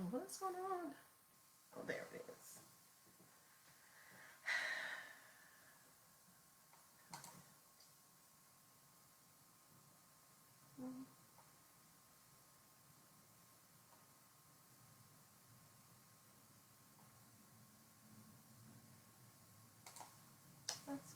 What's going on? Oh, there it is. That's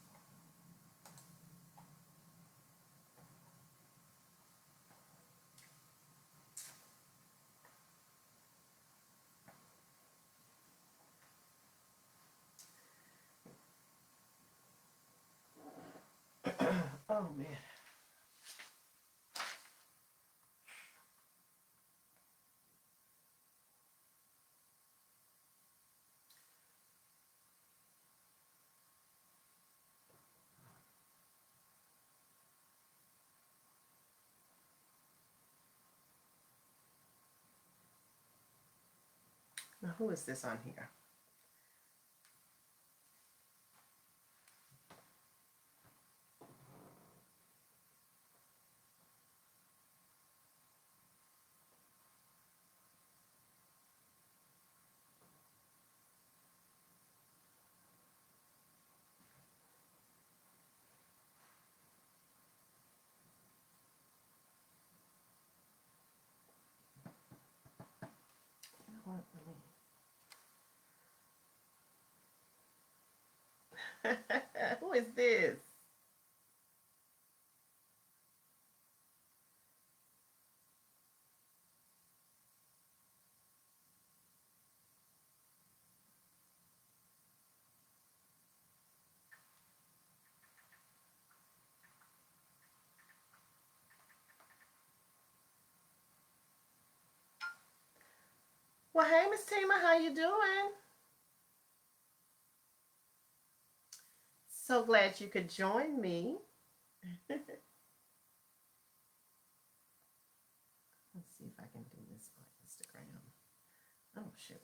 oh man. Now, who is this on here? You know what? Who is this? Well, hey, Miss Tima, how you doing? So glad you could join me. Let's see if I can do this on Instagram. Oh, shoot.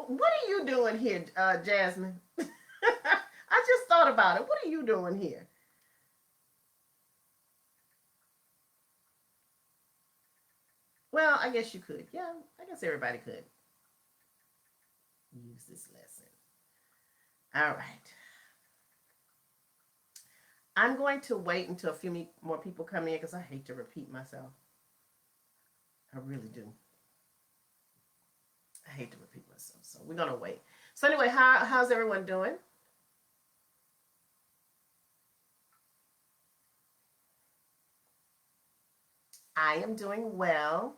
What are you doing here, Jasmine? I just thought about it. What are you doing here? Well, I guess you could. Yeah, I guess everybody could use this lesson. All right. I'm going to wait until a few more people come in because I hate to repeat myself. I really do. I hate to repeat myself. So we're going to wait. So anyway, how's everyone doing? I am doing well.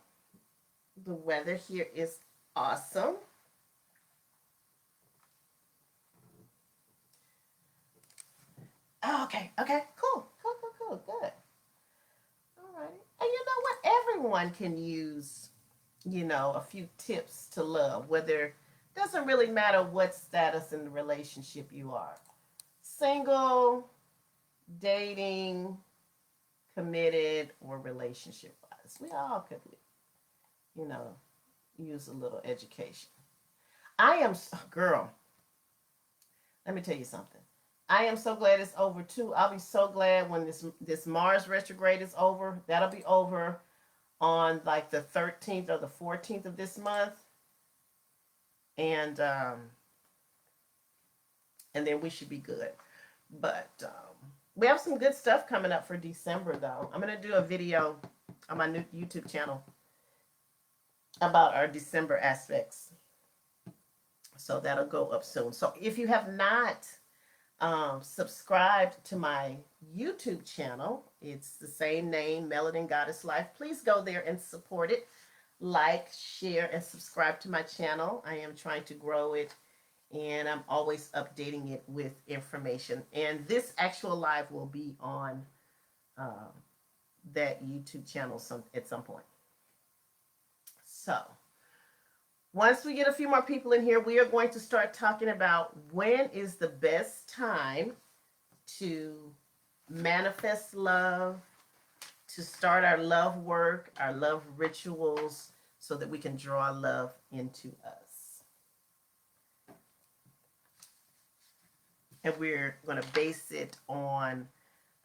The weather here is awesome. Oh, okay, okay, cool, good. All right. And you know what? Everyone can use, a few tips to love, whether doesn't really matter what status in the relationship you are. Single, dating, committed, or relationship wise. We all could, you know, use a little education. I am, girl, let me tell you something. I am so glad it's over too. I'll be so glad when this Mars retrograde is over. That'll be over on like the 13th or the 14th of this month, and and then we should be good. But we have some good stuff coming up for December, though. I'm gonna do a video on my new YouTube channel about our December aspects, so that'll go up soon. So if you have not subscribed to my YouTube channel, it's the same name, Melanin Goddess Life. Please go there and support it. Like, share, and subscribe to my channel. I am trying to grow it, and I'm always updating it with information. And this actual live will be on that YouTube channel at some point. So once we get a few more people in here, we are going to start talking about when is the best time to manifest love, to start our love work, our love rituals, so that we can draw love into us. And we're going to base it on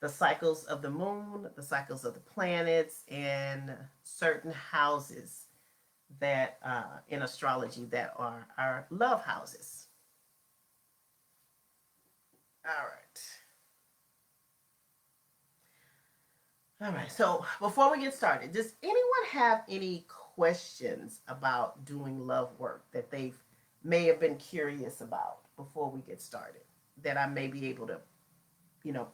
the cycles of the moon, the cycles of the planets, and certain houses that in astrology that are our love houses. All right. All right. So before we get started, does anyone have any questions about doing love work that they may have been curious about before we get started? That I may be able to, you know,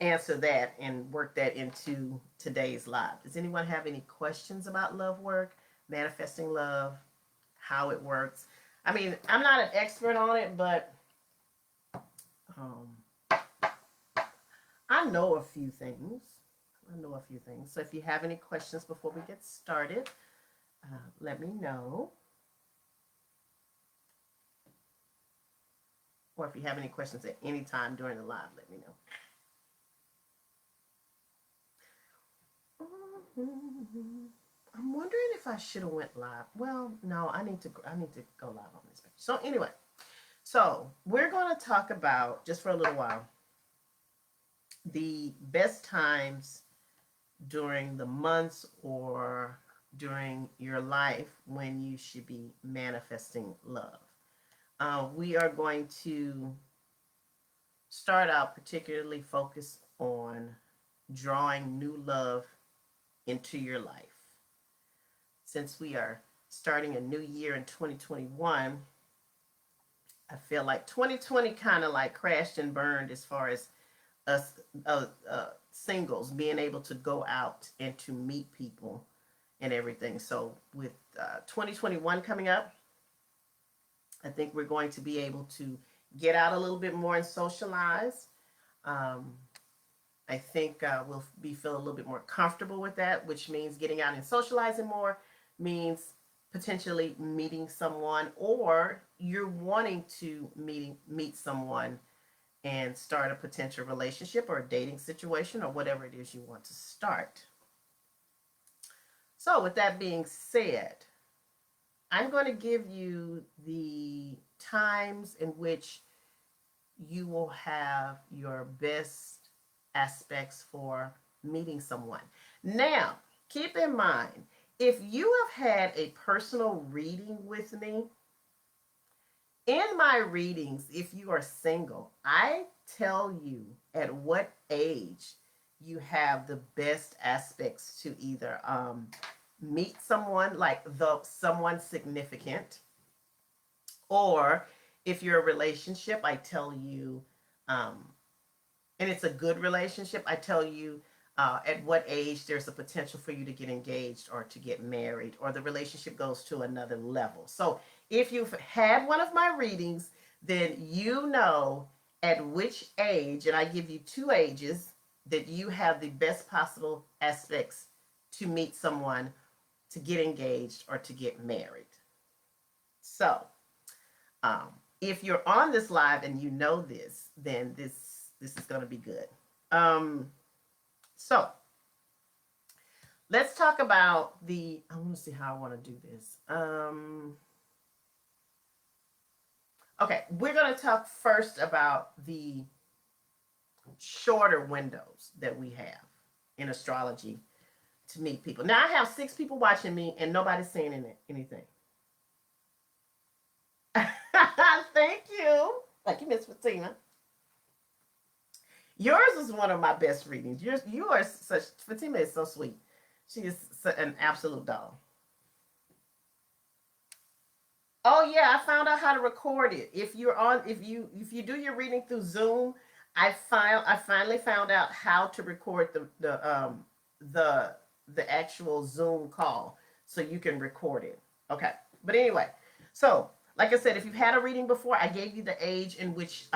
answer that and work that into today's live. Does anyone have any questions about love work, manifesting love, how it works? I mean, I'm not an expert on it, but I know a few things. So if you have any questions before we get started, let me know. Or if you have any questions at any time during the live, let me know. I'm wondering if I should have went live. Well, no, I need to go live on this page. So anyway, so we're going to talk about, just for a little while, the best times during the months or during your life when you should be manifesting love. We are going to start out particularly focused on drawing new love into your life. Since we are starting a new year in 2021, I feel like 2020 kind of like crashed and burned as far as us singles being able to go out and to meet people and everything. So with 2021 coming up, I think we're going to be able to get out a little bit more and socialize. I think we'll be feeling a little bit more comfortable with that, which means getting out and socializing more means potentially meeting someone, or you're wanting to meet someone and start a potential relationship or a dating situation or whatever it is you want to start. So with that being said, I'm going to give you the times in which you will have your best aspects for meeting someone. Now, keep in mind, if you have had a personal reading with me, in my readings, if you are single, I tell you at what age you have the best aspects to either meet someone, like someone significant, or if you're a relationship, I tell you, and it's a good relationship, I tell you at what age there's a potential for you to get engaged or to get married, or the relationship goes to another level. So if you've had one of my readings, then you know at which age, and I give you 2 ages, that you have the best possible aspects to meet someone, to get engaged, or to get married. So if you're on this live and you know this, then this is going to be good. So let's talk about I want to see how I want to do this. Okay, we're going to talk first about the shorter windows that we have in astrology to meet people. Now, I have 6 people watching me and nobody's saying anything. Thank you. Thank you, Miss Fatima. Yours is one of my best readings. Fatima is so sweet. She is an absolute doll. Oh yeah, I found out how to record it. If you do your reading through Zoom, I finally found out how to record the actual Zoom call, so you can record it. Okay, but anyway, so like I said, if you've had a reading before, I gave you the age in which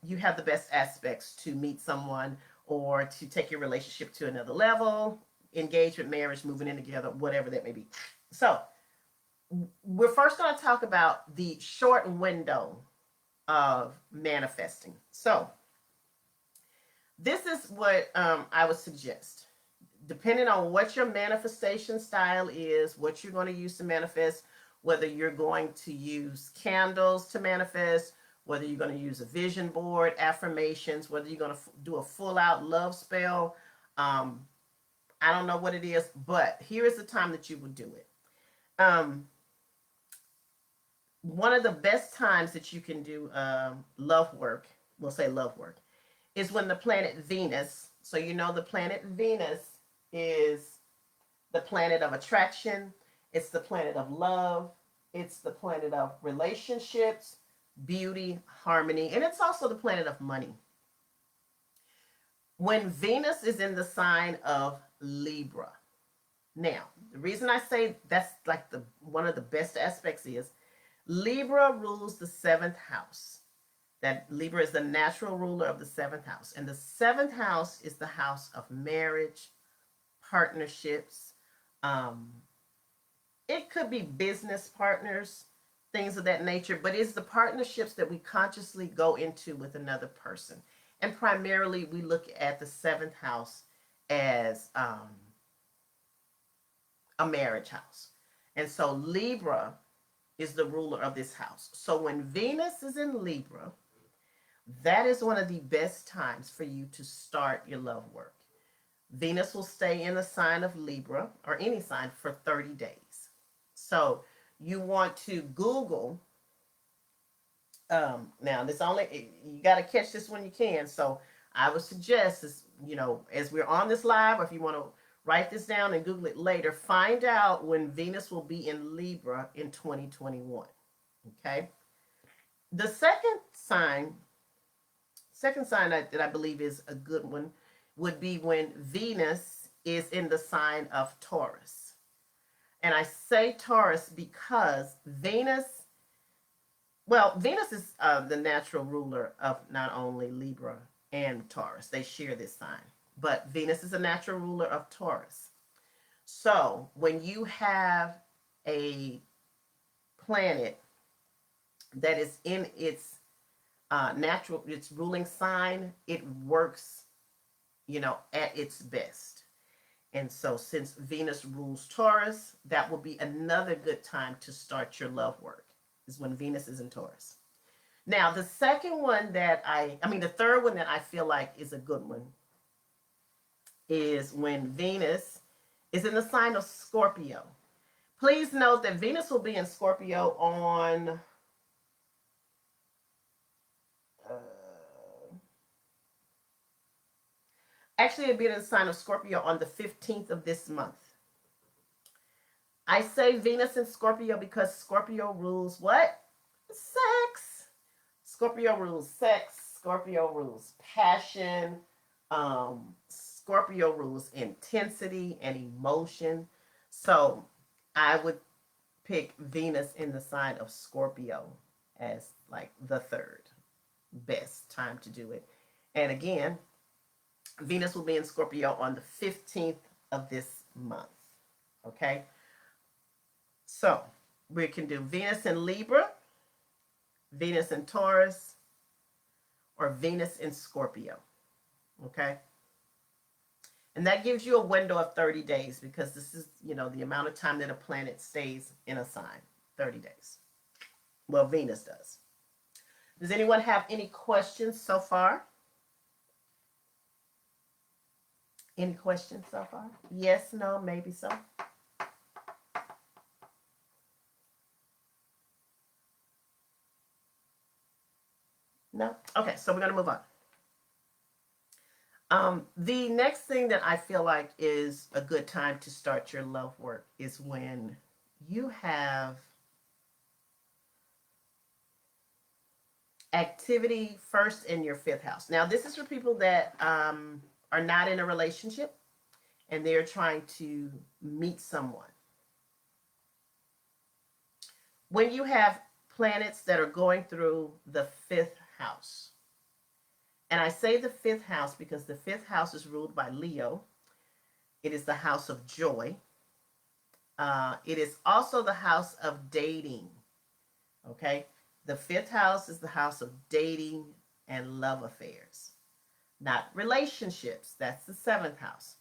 you have the best aspects to meet someone or to take your relationship to another level, engagement, marriage, moving in together, whatever that may be. So we're first going to talk about the short window of manifesting. So this is what I would suggest. Depending on what your manifestation style is, what you're going to use to manifest, whether you're going to use candles to manifest, whether you're going to use a vision board, affirmations, whether you're going to do a full out love spell. I don't know what it is, but here is the time that you would do it. One of the best times that you can do love work, we'll say love work, is when the planet Venus, so you know the planet Venus is the planet of attraction, it's the planet of love, it's the planet of relationships, beauty, harmony, and it's also the planet of money. When Venus is in the sign of Libra. Now, the reason I say that's like the one of the best aspects is Libra rules the seventh house. That Libra is the natural ruler of the seventh house. And the seventh house is the house of marriage, partnerships. It could be business partners, things of that nature, but it's the partnerships that we consciously go into with another person. And primarily, we look at the seventh house as a marriage house. And so Libra is the ruler of this house. So when Venus is in Libra, that is one of the best times for you to start your love work. Venus will stay in the sign of Libra or any sign for 30 days. So you want to Google. Now, this only, you got to catch this when you can. So I would suggest, is, as we're on this live, or if you want to write this down and Google it later, find out when Venus will be in Libra in 2021. Okay. The second sign that I believe is a good one would be when Venus is in the sign of Taurus. And I say Taurus because Venus is the natural ruler of not only Libra and Taurus. They share this sign. But Venus is a natural ruler of Taurus. So when you have a planet that is in its its ruling sign, it works, at its best. And so since Venus rules Taurus, that will be another good time to start your love work, is when Venus is in Taurus. Now, the second one the third one that I feel like is a good one is when Venus is in the sign of Scorpio. Please note that Venus will be in Scorpio on actually it'll be in the sign of Scorpio on the 15th of this month. I say Venus in Scorpio because Scorpio rules what? Sex. Scorpio rules sex. Scorpio rules passion. Scorpio rules intensity and emotion. So I would pick Venus in the sign of Scorpio as like the third best time to do it. And again, Venus will be in Scorpio on the 15th of this month. Okay. So we can do Venus in Libra, Venus in Taurus, or Venus in Scorpio. Okay. And that gives you a window of 30 days because this is, the amount of time that a planet stays in a sign, 30 days. Well, Venus does. Does anyone have any questions so far? Any questions so far? Yes, no, maybe so. No? Okay, so we're going to move on. The next thing that I feel like is a good time to start your love work is when you have activity first in your fifth house. Now, this is for people that are not in a relationship and they're trying to meet someone. When you have planets that are going through the fifth house, and I say the fifth house because the fifth house is ruled by Leo. It is the house of joy. It is also the house of dating. Okay? The fifth house is the house of dating and love affairs. Not relationships. That's the seventh house.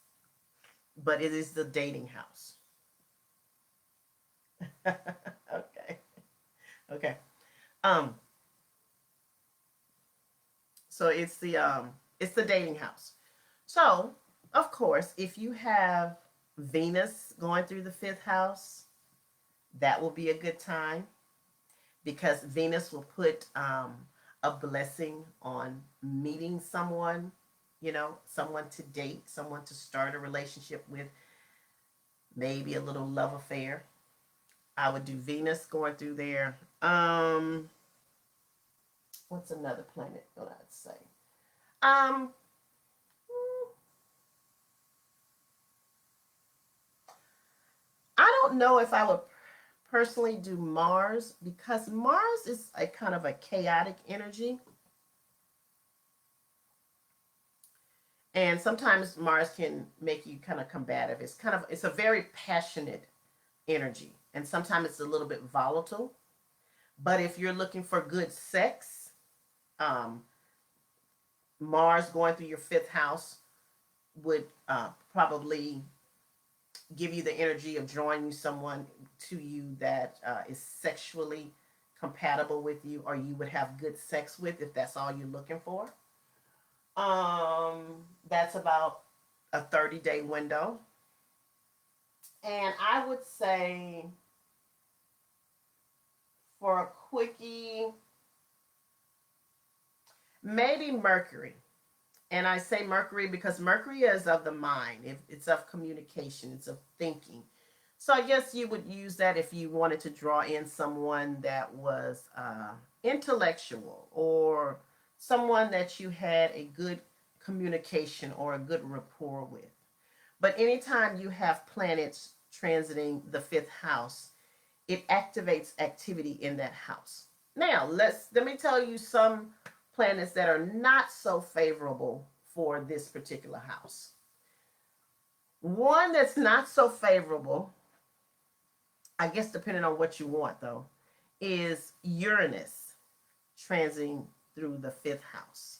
But it is the dating house. Okay. Okay. So it's the dating house. So, of course, if you have Venus going through the fifth house, that will be a good time because Venus will put a blessing on meeting someone, someone to date, someone to start a relationship with, maybe a little love affair. I would do Venus going through there. What's another planet that I'd say? Um, I don't know if I would personally do Mars because Mars is a kind of a chaotic energy. And sometimes Mars can make you kind of combative. It's a very passionate energy. And sometimes it's a little bit volatile. But if you're looking for good sex, um, Mars going through your fifth house would probably give you the energy of drawing you someone to you that is sexually compatible with you or you would have good sex with if that's all you're looking for. That's about a 30-day window. And I would say for a quickie, maybe Mercury. And I say Mercury because Mercury is of the mind. It's of communication. It's of thinking. So I guess you would use that if you wanted to draw in someone that was intellectual or someone that you had a good communication or a good rapport with. But anytime you have planets transiting the fifth house, it activates activity in that house. Now, let me tell you some planets that are not so favorable for this particular house. One that's not so favorable, I guess depending on what you want though, is Uranus transiting through the fifth house.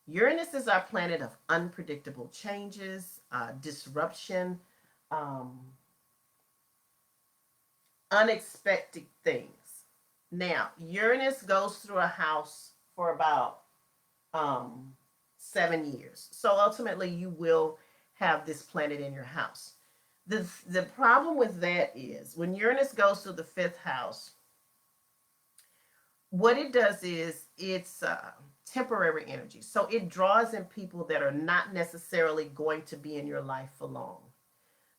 Uranus is our planet of unpredictable changes, disruption, um, unexpected things. Now, Uranus goes through a house for about 7 years. So ultimately, you will have this planet in your house. The problem with that is when Uranus goes through the fifth house, what it does is it's temporary energy. So it draws in people that are not necessarily going to be in your life for long.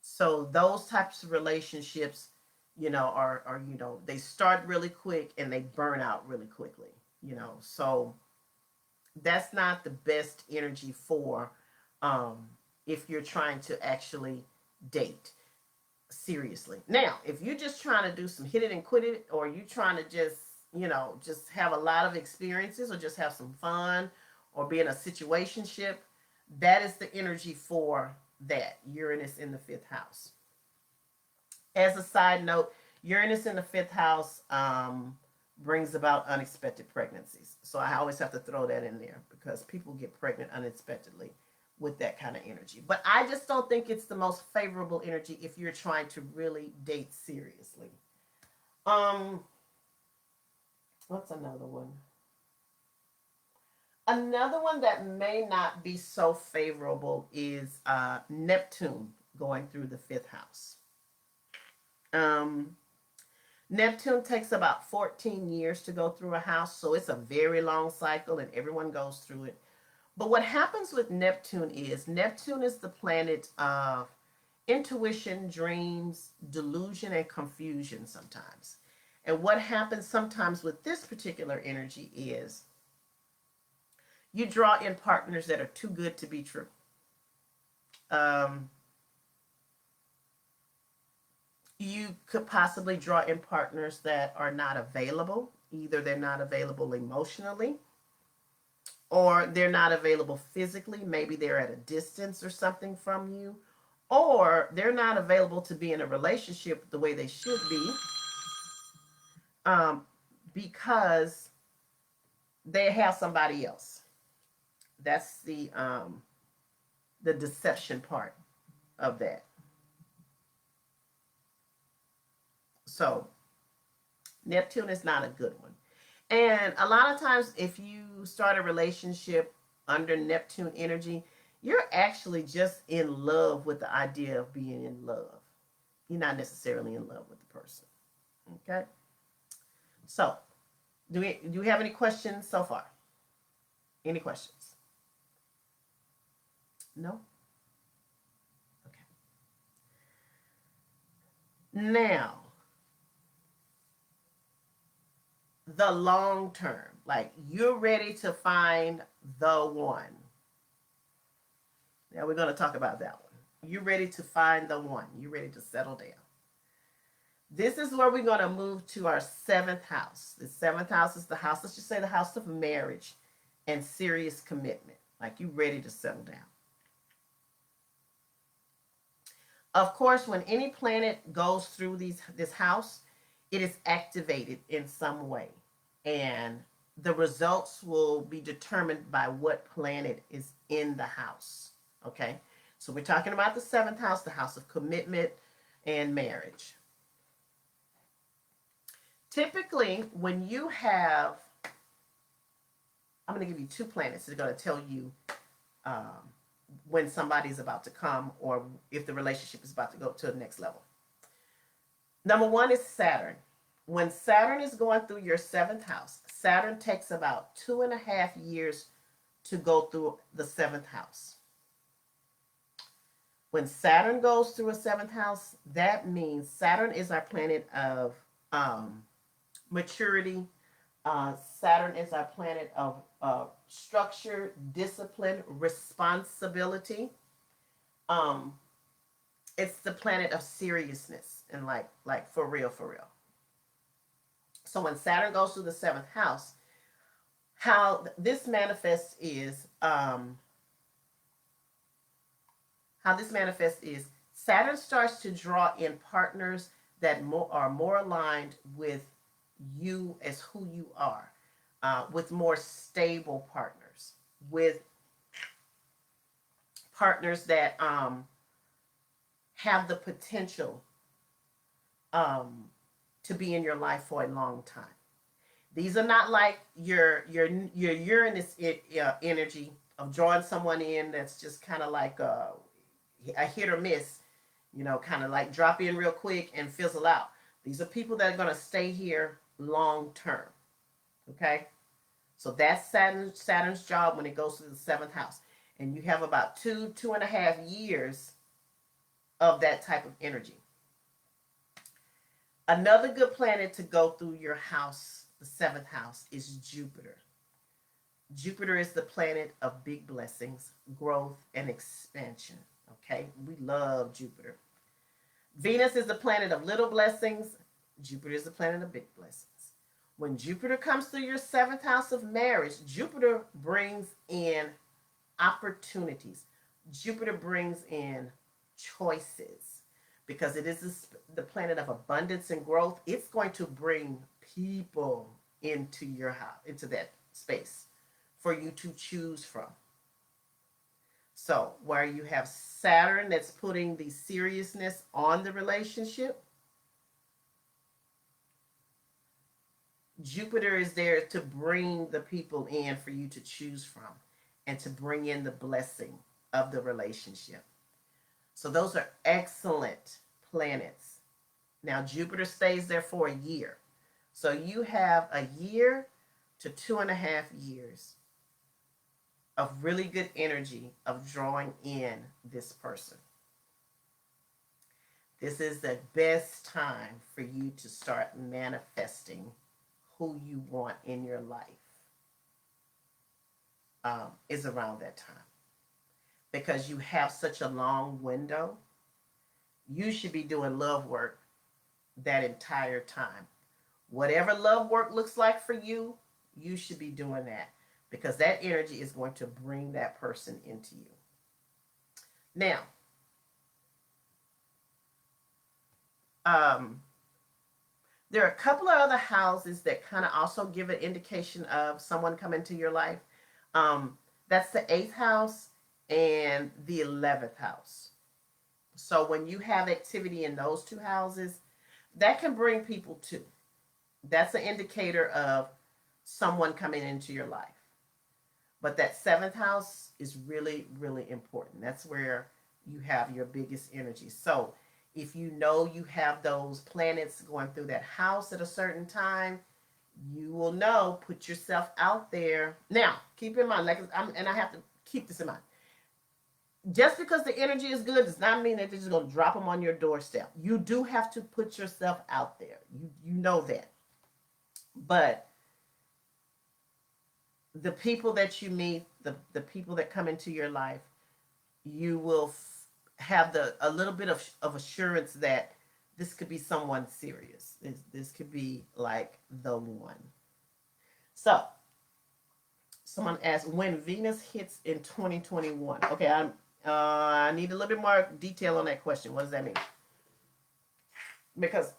So those types of relationships, are they start really quick and they burn out really quickly. So that's not the best energy for if you're trying to actually date seriously. Now, if you're just trying to do some hit it and quit it, or you trying to just have a lot of experiences or just have some fun or be in a situationship, that is the energy for that Uranus in the fifth house. As a side note, Uranus in the fifth house brings about unexpected pregnancies. So I always have to throw that in there because people get pregnant unexpectedly with that kind of energy. But I just don't think it's the most favorable energy if you're trying to really date seriously. Um, what's another one? Another one that may not be so favorable is Neptune going through the fifth house. Um, Neptune takes about 14 years to go through a house, so it's a very long cycle and everyone goes through it. But what happens with Neptune is the planet of intuition, dreams, delusion, and confusion sometimes. And what happens sometimes with this particular energy is you draw in partners that are too good to be true. Um, you could possibly draw in partners that are not available. Either they're not available emotionally or they're not available physically. Maybe they're at a distance or something from you, or they're not available to be in a relationship the way they should be um, because they have somebody else. That's the deception part of that. So Neptune is not a good one. And a lot of times, if you start a relationship under Neptune energy, you're actually just in love with the idea of being in love. You're not necessarily in love with the person. Okay? So, do we have any questions so far? Any questions? No? Okay. Now, the long term, like you're ready to find the one. Now we're going to talk about that one. You're ready to find the one. You're ready to settle down. This is where we're going to move to our seventh house. The seventh house is the house, let's just say the house of marriage and serious commitment. Like you're ready to settle down. Of course, when any planet goes through this house, it is activated in some way. And the results will be determined by what planet is in the house. Okay? So we're talking about the seventh house, the house of commitment and marriage. Typically, when you have, I'm going to give you two planets that are going to tell you when somebody's about to come or if the relationship is about to go to the next level. Number one is Saturn. When Saturn is going through your seventh house, Saturn takes about 2.5 years to go through the seventh house. When Saturn goes through a seventh house, that means Saturn is our planet of maturity. Saturn is our planet of structure, discipline, responsibility. It's the planet of seriousness and like for real. So when Saturn goes through the seventh house, how this manifests is Saturn starts to draw in partners that are more aligned with you as who you are, with more stable partners, with partners that have the potential to be in your life for a long time. These are not like your Uranus energy of drawing someone in that's just kind of like a hit or miss, kind of like drop in real quick and fizzle out. These are people that are going to stay here long term. Okay? So that's Saturn's job when it goes to the seventh house. And you have about 2.5 years of that type of energy. Another good planet to go through your house, the seventh house, is Jupiter. Jupiter is the planet of big blessings, growth, and expansion. Okay? We love Jupiter. Venus is the planet of little blessings. Jupiter is the planet of big blessings. When Jupiter comes through your seventh house of marriage, Jupiter brings in opportunities. Jupiter brings in choices because it is the planet of abundance and growth. It's going to bring people into your house, into that space for you to choose from. So where you have Saturn that's putting the seriousness on the relationship, Jupiter is there to bring the people in for you to choose from and to bring in the blessing of the relationship. So those are excellent planets. Now Jupiter stays there for a year. So you have a year to 2.5 years of really good energy of drawing in this person. This is the best time for you to start manifesting who you want in your life. Is around that time. Because you have such a long window, you should be doing love work that entire time. Whatever love work looks like for you, you should be doing that. Because that energy is going to bring that person into you. Now, there are a couple of other houses that kind of also give an indication of someone coming to your life. That's the 8th house and the 11th house. So when you have activity in those two houses, that can bring people too. That's an indicator of someone coming into your life. But that seventh house is really, really important. That's where you have your biggest energy. So if you know you have those planets going through that house at a certain time, you will know, put yourself out there. Now, keep in mind, and I have to keep this in mind. Just because the energy is good does not mean that they're just going to drop them on your doorstep. You do have to put yourself out there. You know that. But the people that you meet, the people that come into your life, you will have a little bit of assurance that this could be someone serious. This could be like the one. So, someone asked when Venus hits in 2021. Okay, I need a little bit more detail on that question. What does that mean? Because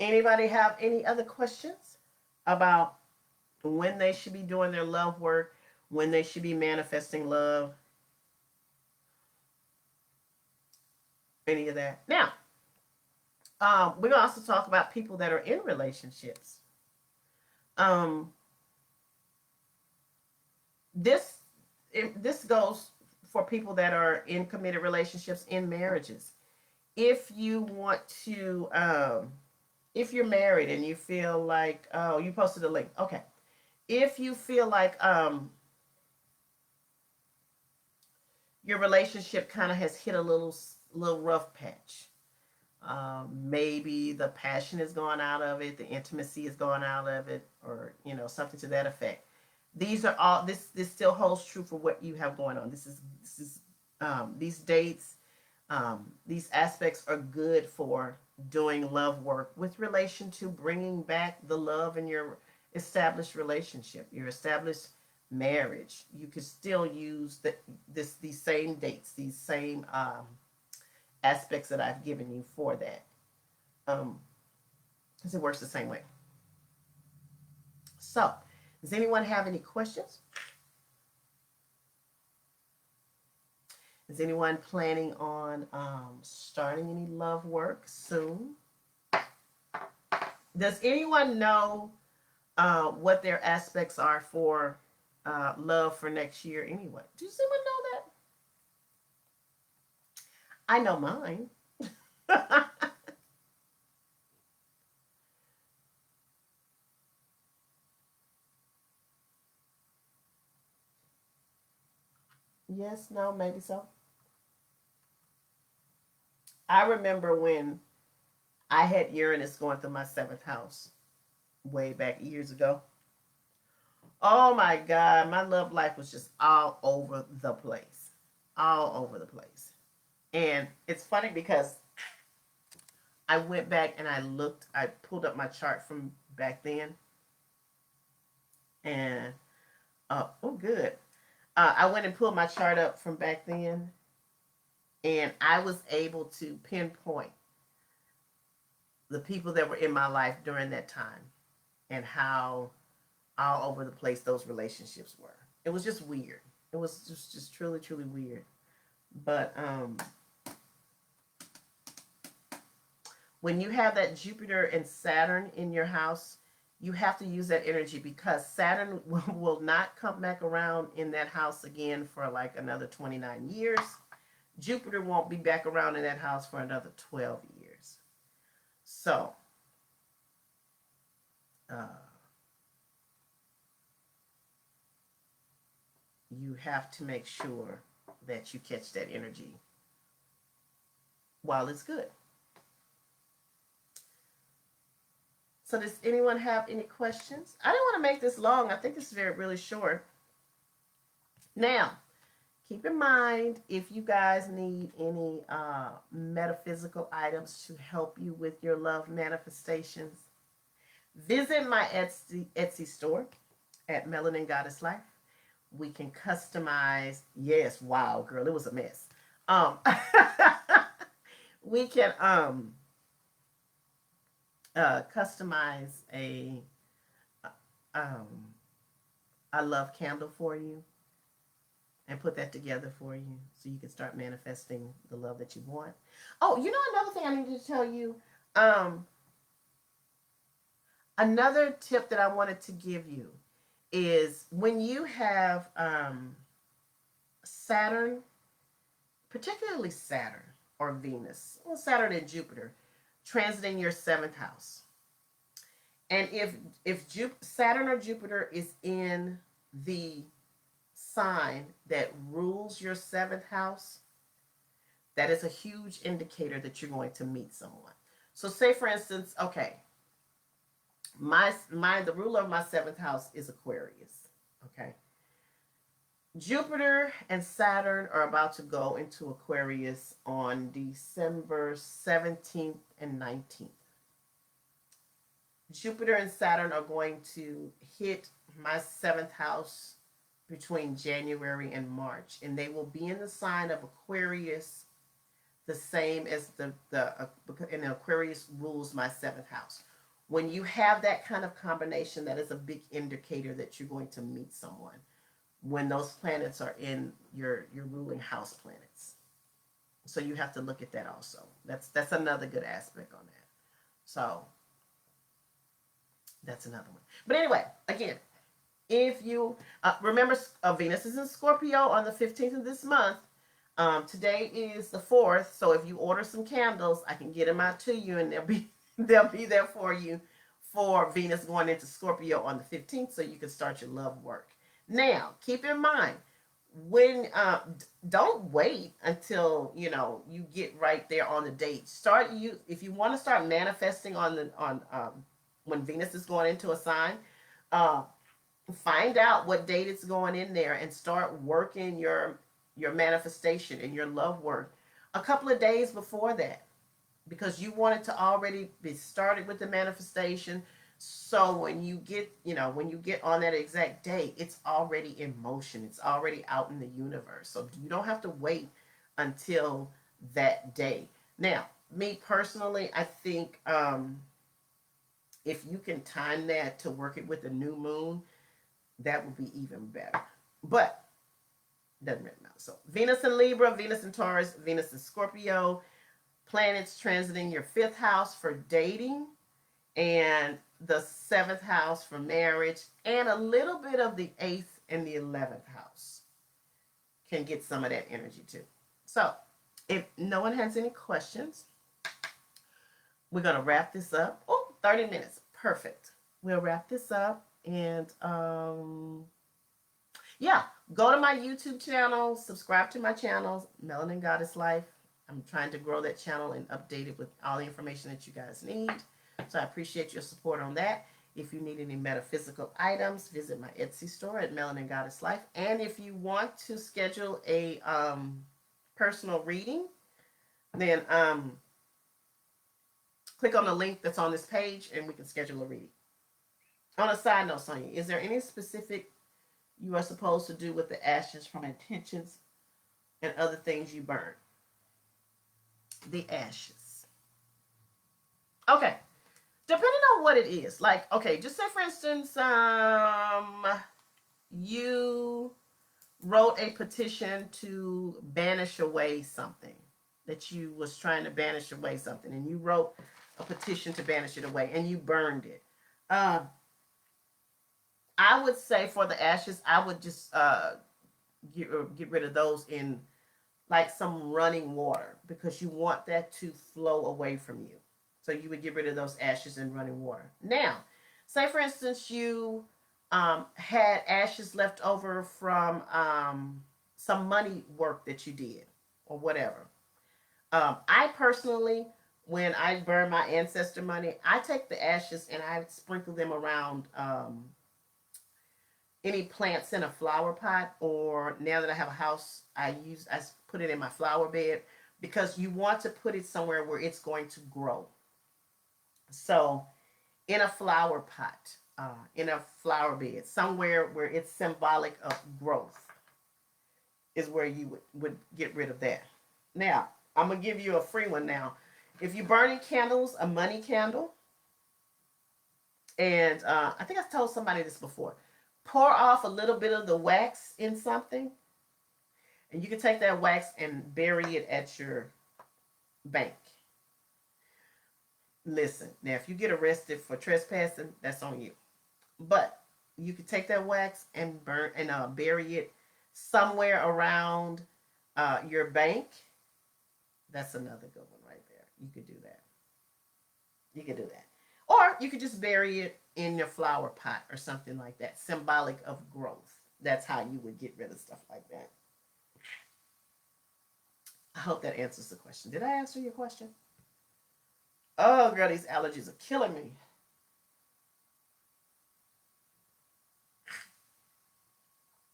anybody have any other questions about when they should be doing their love work, when they should be manifesting love, any of that? Now, we're gonna also talk about people that are in relationships. Um, this this goes for people that are in committed relationships, in marriages. If you want to, if you're married and you feel like, oh, you posted a link, okay. If you feel like your relationship kind of has hit a little rough patch, maybe the passion is gone out of it, the intimacy is gone out of it, or something to that effect. These are all this still holds true for what you have going on. This is these dates, these aspects are good for doing love work with relation to bringing back the love in your established relationship, your established marriage. You could still use these same dates, these same aspects that I've given you for that, because it works the same way. So, does anyone have any questions? Is anyone planning on starting any love work soon? Does anyone know what their aspects are for love for next year anyway? Does anyone know that? I know mine. Yes, no, maybe so. I remember when I had Uranus going through my seventh house way back years ago. Oh my God, my love life was just all over the place. All over the place. And it's funny because I went back and I pulled up my chart from back then. And, oh, good. I went and pulled my chart up from back then. And I was able to pinpoint the people that were in my life during that time and how all over the place those relationships were. It was just weird. It was just truly, truly weird. But when you have that Jupiter and Saturn in your house, you have to use that energy because Saturn will not come back around in that house again for like another 29 years. Jupiter won't be back around in that house for another 12 years. So, you have to make sure that you catch that energy while it's good. So does anyone have any questions? I don't want to make this long. I think this is really short. Now, keep in mind, if you guys need any metaphysical items to help you with your love manifestations, visit my Etsy store at Melanin Goddess Life. We can customize. Yes, wow, girl, it was a mess. We can customize a love candle for you and put that together for you so you can start manifesting the love that you want. Oh, another thing I need to tell you. Another tip that I wanted to give you is when you have Saturn, particularly Saturn or Venus, well, Saturn and Jupiter, transiting your seventh house. And if Saturn or Jupiter is in the sign that rules your seventh house, that is a huge indicator that you're going to meet someone. So say for instance, okay, the ruler of my seventh house is Aquarius. Okay. Jupiter and Saturn are about to go into Aquarius on December 17th and 19th. Jupiter and Saturn are going to hit my seventh house between January and March, and they will be in the sign of Aquarius, the same as and Aquarius rules my seventh house. When you have that kind of combination, that is a big indicator that you're going to meet someone when those planets are in your ruling house planets. So you have to look at that also. That's another good aspect on that. So that's another one. But anyway, again, if you remember, Venus is in Scorpio on the 15th of this month. Today is the 4th, so if you order some candles, I can get them out to you, and they'll be there for you for Venus going into Scorpio on the 15th, so you can start your love work. Now, keep in mind, when don't wait until you get right there on the date. If you want to start manifesting on when Venus is going into a sign, find out what date it's going in there and start working your manifestation and your love work a couple of days before that, because you want it to already be started with the manifestation. So when you get on that exact day, it's already in motion. It's already out in the universe. So you don't have to wait until that day. Now, me personally, I think if you can time that to work it with the new moon, that would be even better. But doesn't really matter. So Venus in Libra, Venus in Taurus, Venus in Scorpio, planets transiting your 5th house for dating, and the 7th house for marriage, and a little bit of the 8th and the 11th house can get some of that energy too. So if no one has any questions, we're going to wrap this up. 30 minutes. Perfect. We'll wrap this up. And yeah, go to my YouTube channel, subscribe to my channel, Melanin Goddess Life. I'm trying to grow that channel and update it with all the information that you guys need. So I appreciate your support on that. If you need any metaphysical items, visit my Etsy store at Melanin Goddess Life. And if you want to schedule a personal reading, then click on the link that's on this page and we can schedule a reading. On a side note, Sonia, is there any specific you are supposed to do with the ashes from intentions and other things you burn? The ashes. Okay. Depending on what it is. Like, okay, just say for instance, you wrote a petition to banish away something, that you was trying to banish away something, and you wrote a petition to banish it away, and you burned it. I would say for the ashes, I would just get rid of those in like some running water, because you want that to flow away from you. So you would get rid of those ashes in running water. Now, say for instance you had ashes left over from some money work that you did or whatever. I personally, when I burn my ancestor money, I take the ashes and I sprinkle them around any plants in a flower pot, or now that I have a house, I put it in my flower bed, because you want to put it somewhere where it's going to grow. So in a flower pot, in a flower bed, somewhere where it's symbolic of growth is where you would get rid of that. Now, I'm going to give you a free one now. If you're burning candles, a money candle, and I think I've told somebody this before, pour off a little bit of the wax in something, and you can take that wax and bury it at your bank. Listen, now if you get arrested for trespassing, that's on you. But you could take that wax and burn and bury it somewhere around your bank. That's another good one right there. You could do that. You could do that. Or you could just bury it in your flower pot or something like that, symbolic of growth. That's how you would get rid of stuff like that. I hope that answers the question. Did I answer your question? Oh, girl, these allergies are killing me.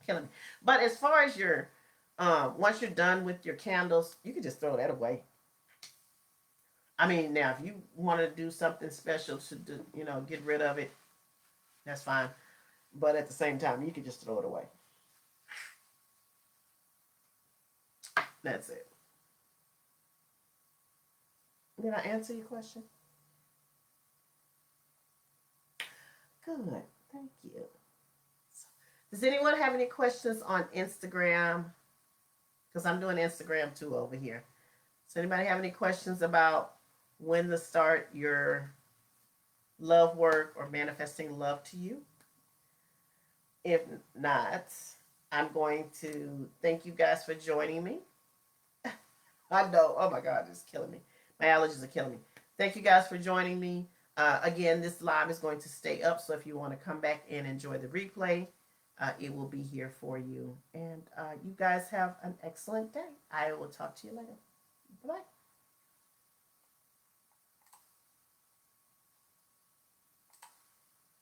Killing me. But as far as your, once you're done with your candles, you can just throw that away. I mean, now if you want to do something special to do, get rid of it, that's fine. But at the same time, you can just throw it away. That's it. Did I answer your question? Good. Thank you. Does anyone have any questions on Instagram? Because I'm doing Instagram too over here. Does anybody have any questions about when to start your love work or manifesting love to you? If not, I'm going to thank you guys for joining me. I know. Oh my God, it's killing me. My allergies are killing me. Thank you guys for joining me. Again, this live is going to stay up, so if you want to come back and enjoy the replay, it will be here for you. And you guys have an excellent day. I will talk to you later. Bye-bye.